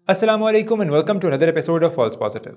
अस्सलाम वालेकुम and welcome to another episode of false positive.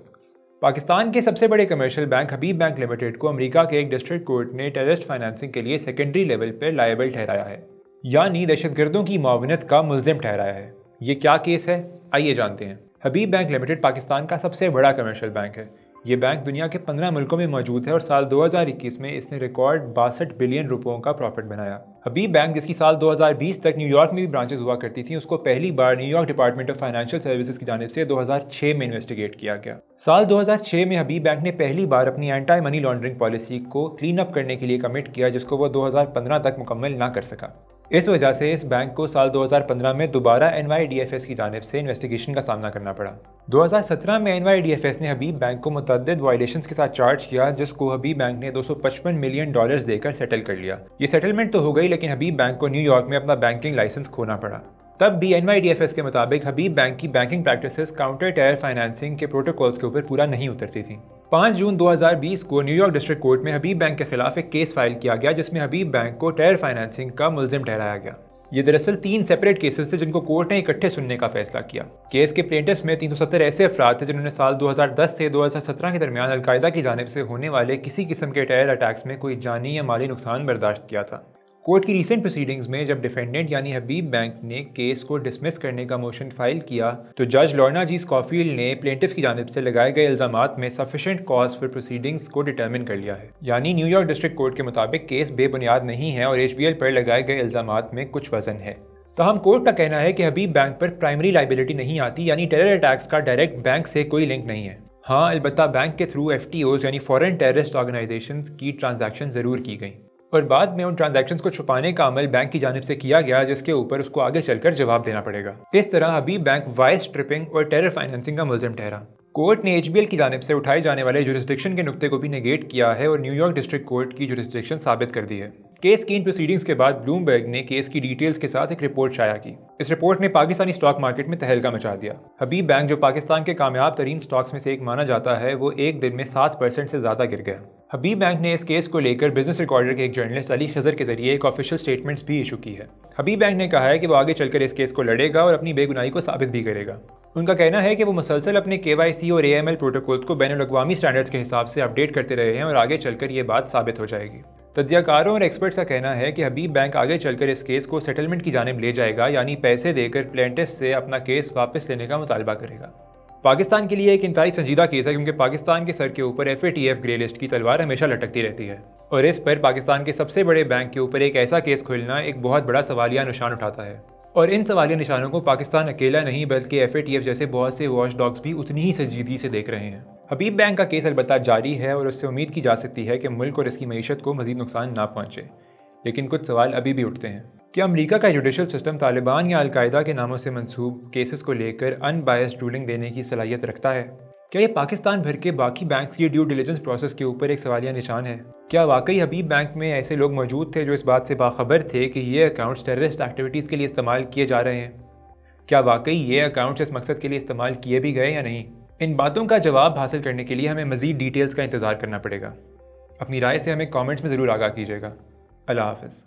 Pakistan के सबसे बड़े commercial bank Habib bank limited को अमेरिका के एक डिस्ट्रिक्ट कोर्ट ने टेररिस्ट फाइनेंसिंग के लिए सेकेंडरी लेवल पर लायबल ठहराया है, यानी दहशतगर्दों की मुआवनत का मुल्जिम ठहराया है। ये क्या केस है, आइए जानते हैं। हबीब बैंक लिमिटेड पाकिस्तान का सबसे बड़ा कमर्शियल बैंक है। ये बैंक दुनिया के 15 मुल्कों में मौजूद है और साल 2021 में इसने रिकॉर्ड 62 बिलियन रुपयों का प्रॉफिट बनाया। हबीब बैंक, जिसकी साल 2020 तक न्यूयॉर्क में भी ब्रांचेस हुआ करती थी, उसको पहली बार New York department of financial services की जानिब से 2006 में इन्वेस्टिगेट किया गया। साल 2006 में हबीब बैंक ने पहली बार अपनी एंटी मनी लॉन्ड्रिंग पॉलिसी को क्लीन अप करने के लिए कमिट किया, जिसको वो 2015 तक मुकम्मल ना कर सका। इस वजह से इस बैंक को साल 2015 में दोबारा NYDFS की जानिब से इन्वेस्टिगेशन का सामना करना पड़ा। 2017 में NYDFS ने हबीब बैंक को मुतअद्दिद वायलेशंस के साथ चार्ज किया, जिसको हबीब बैंक ने $255 मिलियन देकर सेटल कर लिया। ये सेटलमेंट तो हो गई, लेकिन हबीब बैंक को न्यूयॉर्क में अपना बैंकिंग लाइसेंस खोना पड़ा। तब भी NYDFS के मुताबिक हबीब बैंक की banking practices counter terror financing के प्रोटोकॉल्स के ऊपर पूरा नहीं उतरती थी। 5 जून 2020 को न्यूयॉर्क डिस्ट्रिक्ट कोर्ट में हबीब बैंक के खिलाफ एक केस फाइल किया गया, जिसमें हबीब बैंक को टेरर फाइनेंसिंग का मुल्जिम ठहराया गया। ये दरअसल 3 सेपरेट केसेस थे, जिनको कोर्ट ने इकट्ठे सुनने का फैसला किया। केस के प्लेंटिफ्स में 370 ऐसे अफराद थे जिन्होंने साल 2010 से 2017 के दरमियान अलकायदा की जानिब से होने वाले किसी किस्म के टेरर अटैक्स में कोई जानी या माली नुकसान बर्दाश्त किया था। कोर्ट की रीसेंट प्रोसीडिंग्स में जब डिफेंडेंट यानी हबीब बैंक ने केस को डिसमिस करने का मोशन फाइल किया, तो जज लॉर्ना जी स्कॉफील्ड ने प्लेंटिफ की जानिब से लगाए गए इल्जामात में सफिशिएंट कॉज फॉर प्रोसीडिंग्स को डिटर्मिन कर लिया है। यानी न्यूयॉर्क डिस्ट्रिक्ट कोर्ट के मुताबिक केस बेबुनियाद नहीं है और HBL पर लगाए गए इल्जामात में कुछ वजन है। तहम कोर्ट का कहना है कि हबीब बैंक पर प्राइमरी लाइबिलिटी नहीं आती, यानी टेरर अटैक्स का डायरेक्ट बैंक से कोई लिंक नहीं है। हाँ, अलबत्ता बैंक के थ्रू FTOs यानी फॉरेन टेररिस्ट ऑर्गेनाइजेशन की ट्रांजैक्शन ज़रूर की गई और बाद में उन ट्रांजैक्शंस को छुपाने का अमल बैंक की जानिब से किया गया, जिसके ऊपर उसको आगे चलकर जवाब देना पड़ेगा। इस तरह हबीब बैंक वाइस स्ट्रिपिंग और टेरर फाइनेंसिंग का मुल्जिम ठहरा। कोर्ट ने HBL की जानिब से उठाए जाने वाले जुरिस्डिक्शन के नुक्ते को भी नेगेट किया है और न्यूयॉर्क डिस्ट्रिक्ट कोर्ट की जुरिस्डिक्शन साबित कर दी है। केस की इन प्रोसीडिंग्स के बाद ब्लूमबर्ग ने केस की डिटेल्स के साथ एक रिपोर्ट शाया की। इस रिपोर्ट ने पाकिस्तानी स्टॉक मार्केट में तहलका मचा दिया। हबीब बैंक, जो पाकिस्तान के कामयाब तरीन स्टॉक्स में से एक माना जाता है, वो एक दिन में 7% से ज़्यादा गिर गया। हबीब बैंक ने इस केस को लेकर बिजनेस रिकॉर्डर के एक जर्नलिस्ट अली खजर के जरिए एक ऑफिशियल स्टेटमेंट्स भी इशू की है। हबीब बैंक ने कहा है कि वो आगे चलकर इस केस को लड़ेगा और अपनी बेगुनाही को साबित भी करेगा। उनका कहना है कि वो मुसलसल अपने KYC और AML प्रोटोकॉल्स को बैनुल-अक़वामी स्टैंडर्ड्स के हिसाब से अपडेट करते रहे हैं और आगे चलकर ये बात साबित हो जाएगी। तज्ज़ियाकारों और एक्सपर्ट्स का कहना है कि हबीब बैंक आगे चलकर इस केस को सेटलमेंट की जानिब ले जाएगा, यानी पैसे देकर प्लेंटिफ्स से अपना केस वापस लेने का मुतालबा करेगा। पाकिस्तान के लिए एक इंतहाई संजीदा केस है, क्योंकि पाकिस्तान के सर के ऊपर FATF ग्रे लिस्ट की तलवार हमेशा लटकती रहती है और इस पर पाकिस्तान के सबसे बड़े बैंक के ऊपर एक ऐसा केस खोलना एक बहुत बड़ा सवालिया निशान उठाता है। और इन सवालिया निशानों को पाकिस्तान अकेला नहीं, बल्कि FATF जैसे बहुत से वॉच डॉग्स भी उतनी ही संजीदगी से देख रहे हैं। हबीब बैंक का केस अलबत्ता जारी है और उससे उम्मीद की जा सकती है कि मुल्क और इसकी मईशत को मजीद नुकसान ना पहुँचे, लेकिन कुछ सवाल अभी भी उठते हैं। क्या अमेरिका का जुडिशल सिस्टम तालिबान या अलकायदा के नामों से मंसूब केसेस को लेकर अनबायस्ड रूलिंग देने की सलाहियत रखता है? क्या ये पाकिस्तान भर के बाकी बैंक की ड्यू डिलिजेंस प्रोसेस के ऊपर एक सवालिया निशान है? क्या वाकई हबीब बैंक में ऐसे लोग मौजूद थे जो इस बात से बाखबर थे कि ये अकाउंट्स टेररिस्ट एक्टिविटीज़ के लिए इस्तेमाल किए जा रहे हैं? क्या वाकई ये अकाउंट्स इस मकसद के लिए इस्तेमाल किए भी गए या नहीं? इन बातों का जवाब हासिल करने के लिए हमें मज़ीद डिटेल्स का इंतज़ार करना पड़ेगा। अपनी राय से हमें कॉमेंट्स में ज़रूर आगाह कीजिएगा। अल्लाह हाफ़िज़।